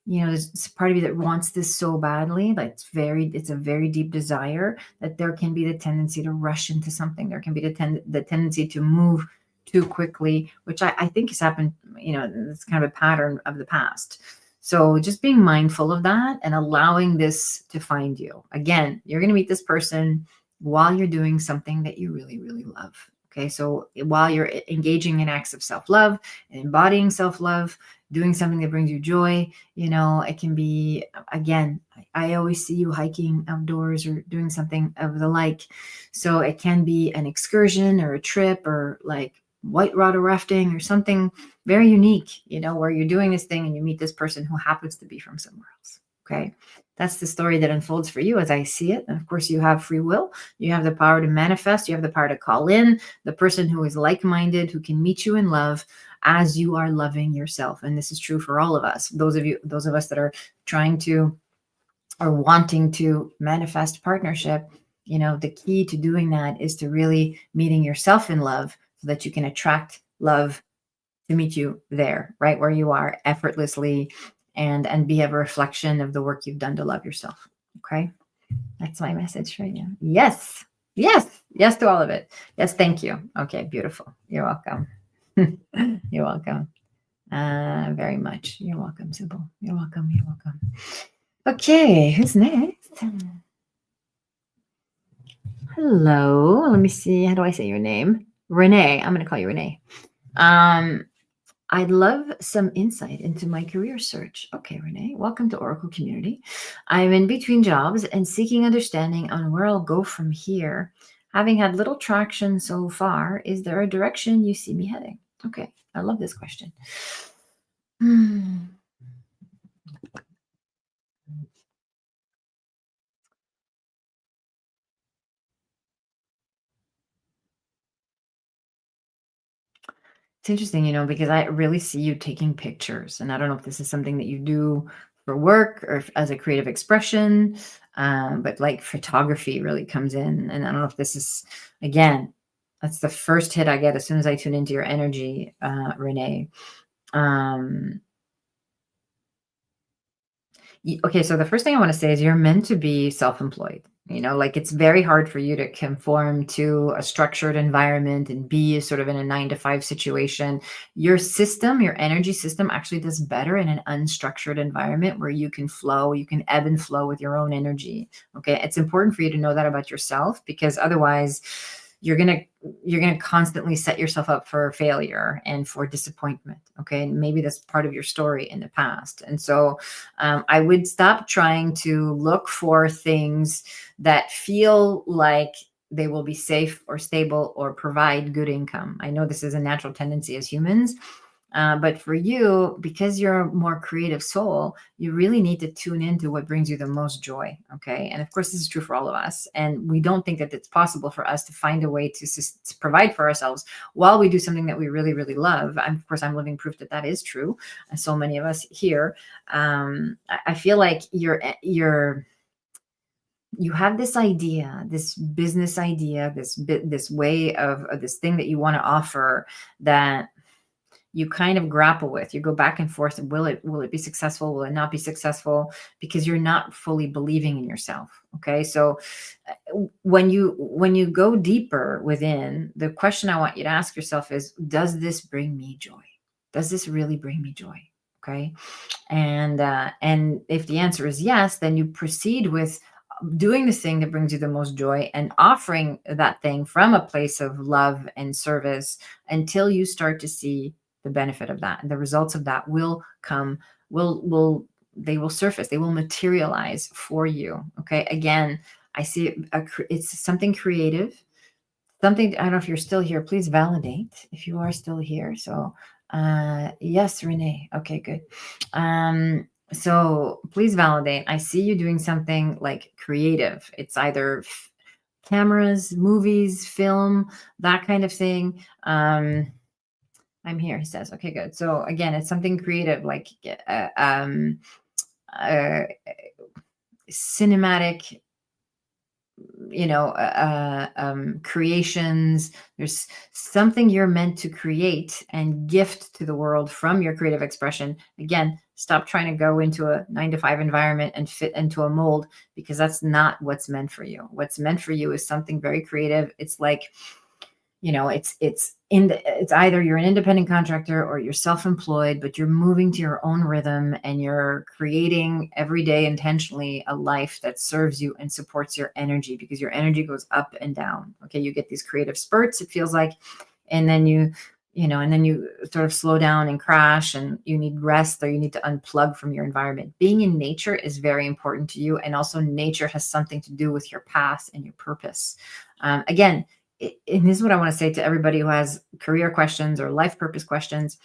there's part of you that wants this so badly. Like it's a very deep desire, that there can be the tendency to rush into something. There can be the tendency to move too quickly, which I think has happened, it's kind of a pattern of the past. So just being mindful of that and allowing this to find you. Again, you're going to meet this person while you're doing something that you really, really love. Okay. So while you're engaging in acts of self-love and embodying self-love, doing something that brings you joy, it can be, again, I always see you hiking outdoors or doing something of the like. So it can be an excursion or a trip, or like white water rafting or something very unique, where you're doing this thing and you meet this person who happens to be from somewhere else. Okay. That's the story that unfolds for you as I see it. And of course, you have free will. You have the power to manifest. You have the power to call in the person who is like-minded, who can meet you in love as you are loving yourself. And this is true for all of us. Those of us that are trying to or wanting to manifest partnership, the key to doing that is to really meeting yourself in love, so that you can attract love to meet you there, right where you are, effortlessly, and be a reflection of the work you've done to love yourself. Okay. That's my message right now. Yes. Yes. Yes to all of it. Yes. Thank you. Okay. Beautiful. You're welcome. You're welcome. Very much. You're welcome, Sybil. You're welcome. You're welcome. Okay. Who's next? Hello. Let me see. How do I say your name? Renee. I'm going to call you Renee. I'd love some insight into my career search. Okay, Renee, welcome to Oracle Community. I'm in between jobs and seeking understanding on where I'll go from here. Having had little traction so far, is there a direction you see me heading? Okay, I love this question. It's interesting, because I really see you taking pictures, and I don't know if this is something that you do for work or as a creative expression, but like photography really comes in. And I don't know if this is, again, that's the first hit I get as soon as I tune into your energy, Renee. Um, Okay, so the first thing I want to say is you're meant to be self-employed. Like it's very hard for you to conform to a structured environment and be sort of in a 9 to 5 situation. Your system, your energy system actually does better in an unstructured environment where you can flow, you can ebb and flow with your own energy. Okay. It's important for you to know that about yourself, because otherwise you're going to constantly set yourself up for failure and for disappointment. Okay. And maybe that's part of your story in the past. And so I would stop trying to look for things that feel like they will be safe or stable or provide good income. I know this is a natural tendency as humans. But for you, because you're a more creative soul, you really need to tune into what brings you the most joy. Okay. And of course, this is true for all of us. And we don't think that it's possible for us to find a way to provide for ourselves while we do something that we really, really love. Of course, I'm living proof that that is true. And so many of us here, I feel like you have this idea, this business idea, this way of this thing that you want to offer that you kind of grapple with. You go back and forth. Will it be successful? Will it not be successful? Because you're not fully believing in yourself. Okay. So when you go deeper within, the question I want you to ask yourself is, does this bring me joy? Does this really bring me joy? Okay. And if the answer is yes, then you proceed with doing the thing that brings you the most joy and offering that thing from a place of love and service until you start to see the benefit of that. And the results of that will come, they will surface, they will materialize for you. Okay. Again, I see it's something creative, something. I don't know if you're still here. Please validate if you are still here. So yes, Renee. Okay, good. So please validate. I see you doing something like creative. It's either cameras, movies, film, that kind of thing. I'm here, he says. Okay, good. So again, it's something creative, like uh, cinematic, creations. There's something you're meant to create and gift to the world from your creative expression. Again, stop trying to go into a 9 to 5 environment and fit into a mold, because that's not what's meant for you. What's meant for you is something very creative. It's like, it's either you're an independent contractor or you're self-employed, but you're moving to your own rhythm and you're creating every day intentionally a life that serves you and supports your energy, because your energy goes up and down. Okay. You get these creative spurts, it feels like, and then you sort of slow down and crash, and you need rest, or you need to unplug from your environment. Being in nature is very important to you. And also nature has something to do with your path and your purpose. Again, and this is what I want to say to everybody who has career questions or life purpose questions.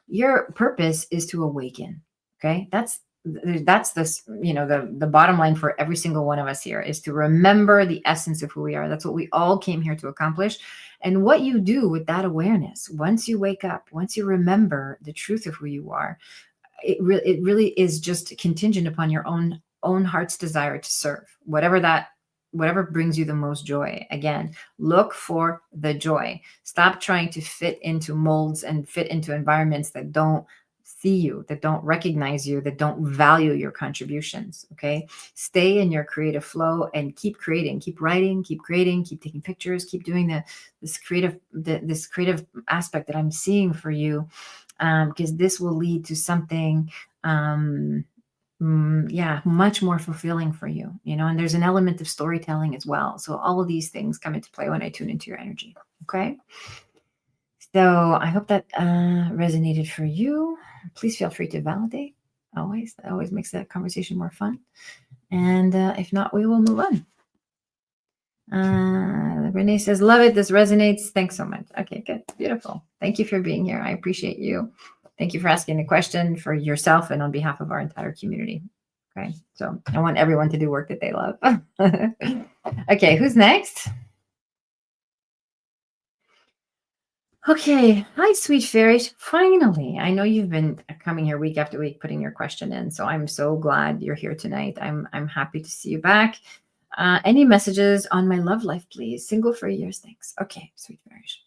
Your purpose is to awaken. Okay. That's this, the bottom line for every single one of us here is to remember the essence of who we are. That's what we all came here to accomplish. And what you do with that awareness, once you wake up, once you remember the truth of who you are, it really is just contingent upon your own heart's desire to serve, whatever brings you the most joy. Again, look for the joy. Stop trying to fit into molds and fit into environments that don't see you, that don't recognize you, that don't value your contributions. Okay. Stay in your creative flow and keep creating, keep writing, keep creating, keep taking pictures, keep doing this creative aspect that I'm seeing for you, because this will lead to something, yeah, much more fulfilling for you, and there's an element of storytelling as well. So all of these things come into play when I tune into your energy. Okay. So I hope that resonated for you. Please feel free to validate. That always makes that conversation more fun. And if not, we will move on. Renee says, love it. This resonates. Thanks so much. Okay, good. Beautiful. Thank you for being here. I appreciate you. Thank you for asking the question for yourself and on behalf of our entire community. Okay, so I want everyone to do work that they love. Okay, who's next? Okay. Hi, sweet fairies. Finally, I know you've been coming here week after week putting your question in, so I'm so glad you're here tonight. I'm happy to see you back. Any messages on my love life, please? Single for years, thanks. Okay, sweet fairies.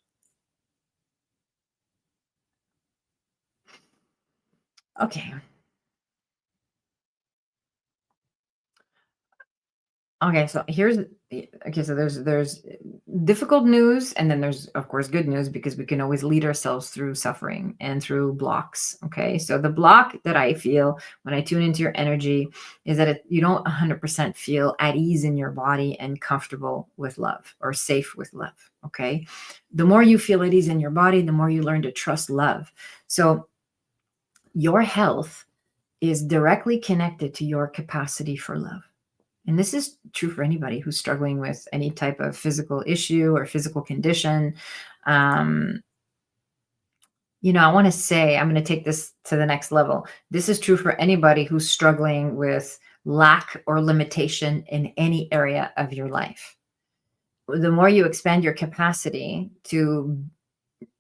Okay. Okay, so here's okay, so there's difficult news, and then there's of course good news, because we can always lead ourselves through suffering and through blocks. Okay, so the block that I feel when I tune into your energy is that you don't 100% feel at ease in your body and comfortable with love or safe with love. Okay, the more you feel at ease in your body, the more you learn to trust love. So your health is directly connected to your capacity for love. And this is true for anybody who's struggling with any type of physical issue or physical condition. Um, I want to say, I'm going to take this to the next level. This is true for anybody who's struggling with lack or limitation in any area of your life. The more you expand your capacity to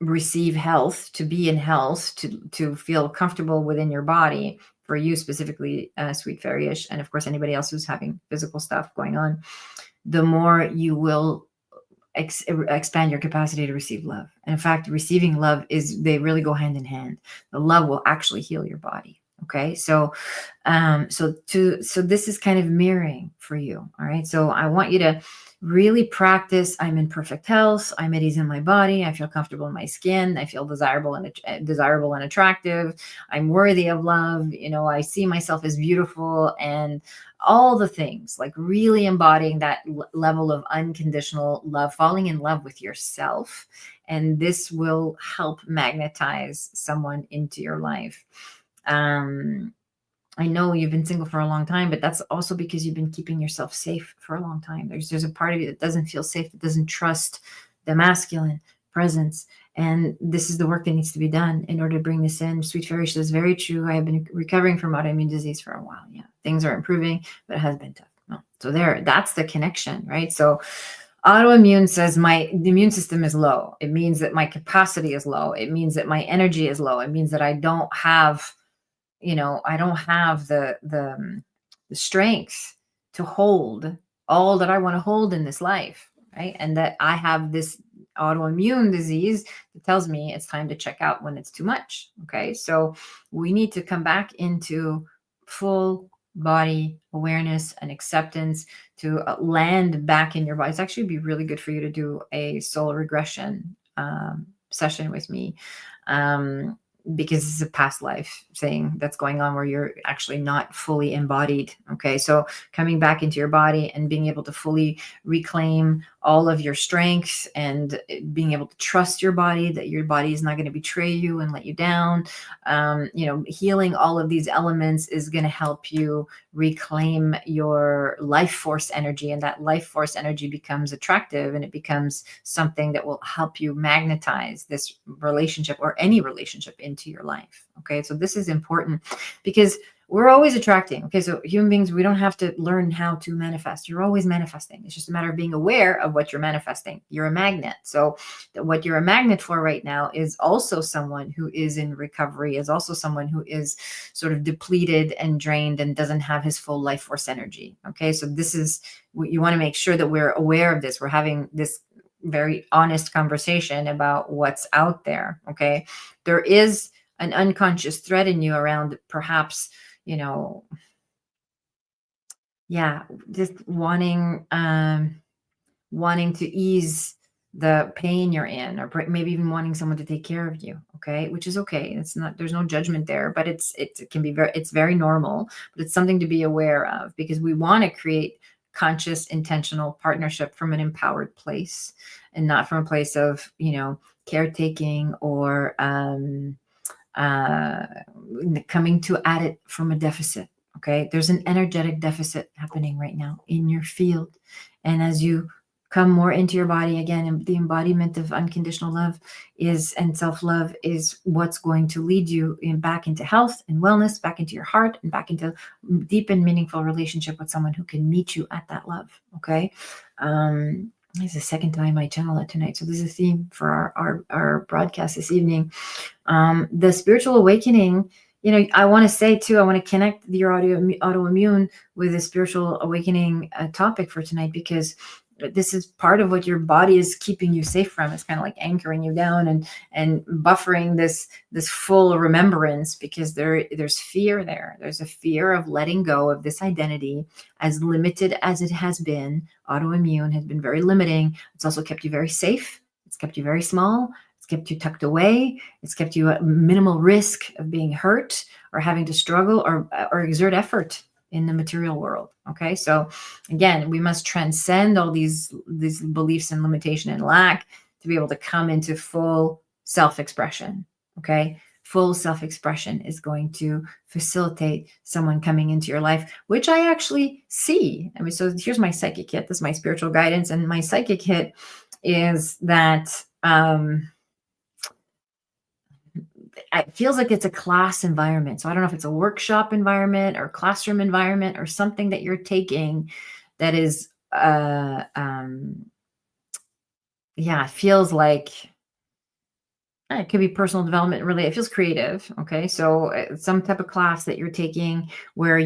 receive health, to be in health, to feel comfortable within your body, for you specifically, sweet fairyish, and of course anybody else who's having physical stuff going on, the more you will expand your capacity to receive love. And in fact, receiving love they really go hand in hand. The love will actually heal your body. Okay, so this is kind of mirroring for you. All right, so I want you to really practice. I'm in perfect health. I'm at ease in my body. I feel comfortable in my skin. I feel desirable and attractive. I'm worthy of love. I see myself as beautiful, and all the things, like really embodying that level of unconditional love, falling in love with yourself. And this will help magnetize someone into your life. um I know you've been single for a long time, but that's also because you've been keeping yourself safe for a long time. There's a part of you that doesn't feel safe, that doesn't trust the masculine presence. And this is the work that needs to be done in order to bring this in. Sweet Fairy says, very true. I have been recovering from autoimmune disease for a while. Yeah, things are improving, but it has been tough. No. So that's the connection, right? So autoimmune says the immune system is low. It means that my capacity is low. It means that my energy is low. It means that I don't have the strength to hold all that I want to hold in this life, right? And that I have this autoimmune disease that tells me it's time to check out when it's too much. Okay, so we need to come back into full body awareness and acceptance, to land back in your body. It's actually be really good for you to do a soul regression session with me. Um, because it's a past life thing that's going on where you're actually not fully embodied. Okay, so coming back into your body and being able to fully reclaim all of your strengths, and being able to trust your body, that your body is not going to betray you and let you down. Healing all of these elements is going to help you reclaim your life force energy, and that life force energy becomes attractive, and it becomes something that will help you magnetize this relationship or any relationship into your life. Okay, so this is important because we're always attracting. Okay, so human beings, we don't have to learn how to manifest. You're always manifesting. It's just a matter of being aware of what you're manifesting. You're a magnet. So what you're a magnet for right now is also someone who is in recovery, is also someone who is sort of depleted and drained and doesn't have his full life force energy. Okay, so this is what you want to make sure that we're aware of this. We're having this very honest conversation about what's out there. Okay, there is an unconscious thread in you around perhaps, you know, yeah, just wanting to ease the pain you're in, or maybe even wanting someone to take care of you. Okay, which is okay. It's not, there's no judgment there, but it can be it's very normal, but it's something to be aware of, because we want to create conscious, intentional partnership from an empowered place, and not from a place of, caretaking, or uh, coming to at it from a deficit. Okay, there's an energetic deficit happening right now in your field, and as you come more into your body again, and the embodiment of unconditional love and self-love is what's going to lead you back into health and wellness, back into your heart, and back into deep and meaningful relationship with someone who can meet you at that love. Okay, This is the second time I channel it tonight. So this is a theme for our broadcast this evening. The spiritual awakening, I want to say too, I want to connect your autoimmune with the spiritual awakening topic for tonight, because this is part of what your body is keeping you safe from. It's kind of like anchoring you down and buffering this full remembrance, because there's fear there. There's a fear of letting go of this identity, as limited as it has been. Autoimmune has been very limiting. It's also kept you very safe. It's kept you very small. It's kept you tucked away. It's kept you at minimal risk of being hurt or having to struggle or exert effort in the material world. Okay, so again, we must transcend all these beliefs and limitation and lack to be able to come into full self-expression. Okay, full self-expression is going to facilitate someone coming into your life, which I actually see. I mean, so here's my psychic hit. This is my spiritual guidance, and my psychic hit is that it feels like it's a class environment. So I don't know if it's a workshop environment or classroom environment or something that you're taking that is, it feels like it could be personal development. Really, it feels creative. Okay, so some type of class that you're taking where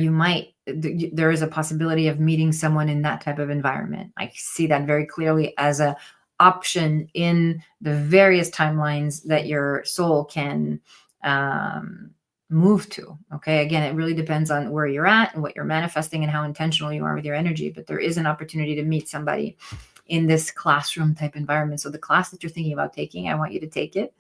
there is a possibility of meeting someone in that type of environment. I see that very clearly as a option in the various timelines that your soul can move to. Okay, again, it really depends on where you're at and what you're manifesting and how intentional you are with your energy, but there is an opportunity to meet somebody in this classroom type environment. So the class that you're thinking about taking, I want you to take it.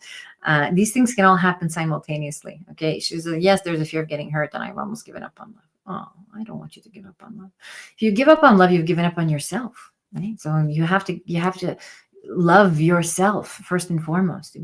These things can all happen simultaneously. Okay, she says, yes, there's a fear of getting hurt, and I've almost given up on love. Oh, I don't want you to give up on love. If you give up on love, you've given up on yourself. Right? So you have to love yourself first and foremost.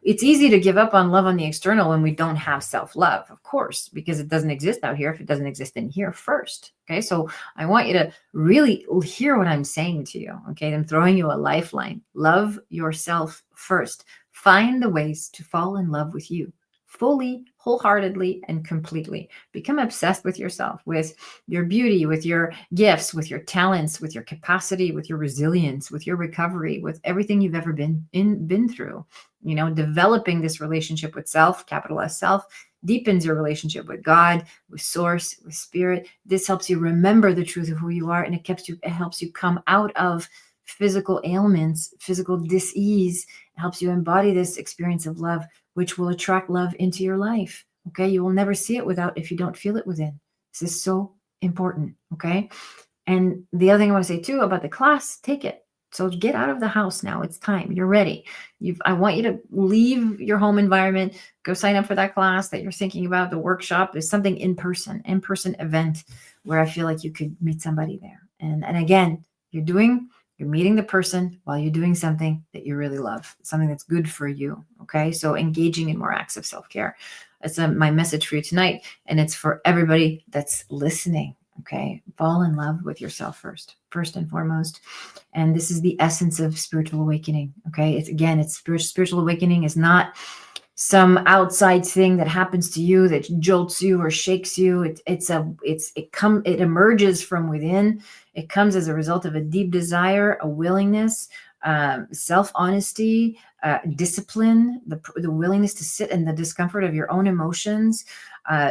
It's easy to give up on love on the external when we don't have self-love, of course, because it doesn't exist out here if it doesn't exist in here first. Okay, so I want you to really hear what I'm saying to you. Okay, I'm throwing you a lifeline. Love yourself first. Find the ways to fall in love with you fully, wholeheartedly, and completely. Become obsessed with yourself, with your beauty, with your gifts, with your talents, with your capacity, with your resilience, with your recovery, with everything you've ever been through. Developing this relationship with self, capital S self, deepens your relationship with God, with source, with spirit. This helps you remember the truth of who you are, and it helps you come out of physical ailments, physical dis-ease. It helps you embody this experience of love, which will attract love into your life. Okay, you will never see it if you don't feel it within. This is so important. Okay, and the other thing I want to say too about the class, take it. So get out of the house now. It's time. You're ready. I want you to leave your home environment. Go sign up for that class that you're thinking about. The workshop is something in-person event where I feel like you could meet somebody there. And again, you're meeting the person while you're doing something that you really love, something that's good for you. Okay, so engaging in more acts of self-care. That's my message for you tonight, and it's for everybody that's listening. Okay, fall in love with yourself first and foremost. And this is the essence of spiritual awakening. Okay, it's spiritual awakening is not some outside thing that happens to you that jolts you or shakes you. It emerges from within. It comes as a result of a deep desire, a willingness, self-honesty, discipline, the willingness to sit in the discomfort of your own emotions.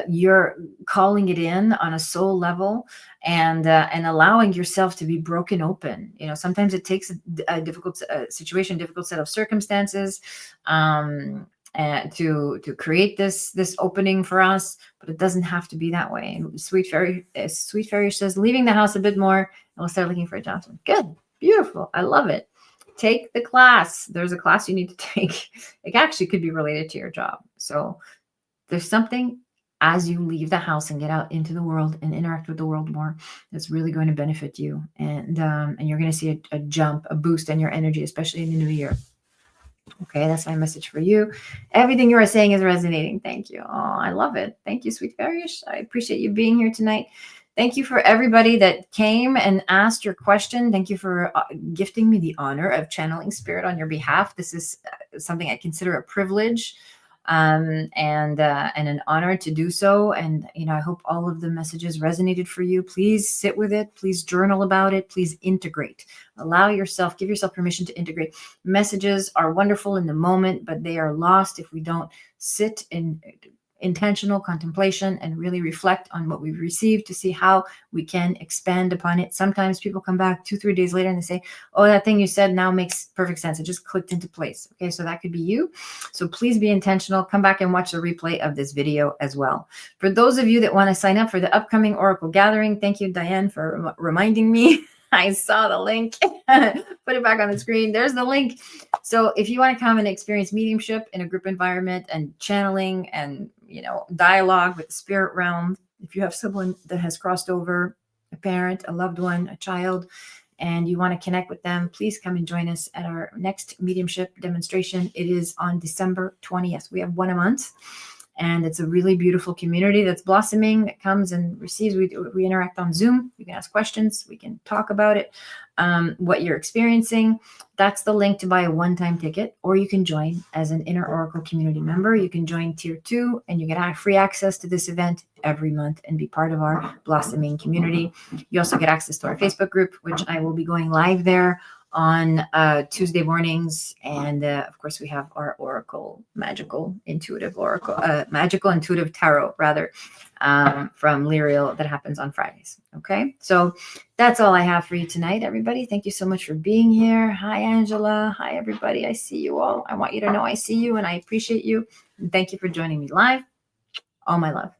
You're calling it in on a soul level and allowing yourself to be broken open. Sometimes it takes a difficult situation, difficult set of circumstances, to create this opening for us, but it doesn't have to be that way. And Sweet Fairy says, leaving the house a bit more, and we'll start looking for a job. Good, beautiful, I love it. Take the class. There's a class you need to take. It actually could be related to your job. So there's something as you leave the house and get out into the world and interact with the world more that's really going to benefit you. And you're going to see a boost in your energy, especially in the new year. Okay, that's my message for you. Everything you are saying is resonating. Thank you. Oh, I love it. Thank you, Sweet Fairy-ish. I appreciate you being here tonight. Thank you for everybody that came and asked your question. Thank you for gifting me the honor of channeling spirit on your behalf. This is something I consider a privilege. and an honor to do so. And I hope all of the messages resonated for you. Please sit with it. Please journal about it. Please integrate. Give yourself permission to integrate. Messages are wonderful in the moment, but they are lost if we don't sit in intentional contemplation and really reflect on what we've received to see how we can expand upon it. Sometimes people come back 2-3 days later and they say, oh, that thing you said now makes perfect sense. It just clicked into place. Okay, so that could be you. So please be intentional. Come back and watch the replay of this video as well. For those of you that want to sign up for the upcoming Oracle Gathering, thank you, Diane, for reminding me. I saw the link. Put it back on the screen. There's the link. So if you want to come and experience mediumship in a group environment and channeling and dialogue with the spirit realm, if you have someone that has crossed over, a parent, a loved one, a child, and you want to connect with them, please come and join us at our next mediumship demonstration. It is on December 20th. We have one a month. And it's a really beautiful community that's blossoming, that comes and receives. We interact on Zoom. You can ask questions. We can talk about it, what you're experiencing. That's the link to buy a one-time ticket, or you can join as an Inner Oracle community member. You can join Tier 2, and you get free access to this event every month and be part of our blossoming community. You also get access to our Facebook group, which I will be going live there on Tuesday mornings. And of course, we have our magical intuitive tarot from Lyriel that happens on Fridays. Okay, so that's all I have for you tonight, everybody. Thank you so much for being here. Hi, Angela. Hi, everybody. I see you all. I want you to know I see you and I appreciate you. And thank you for joining me live. All my love.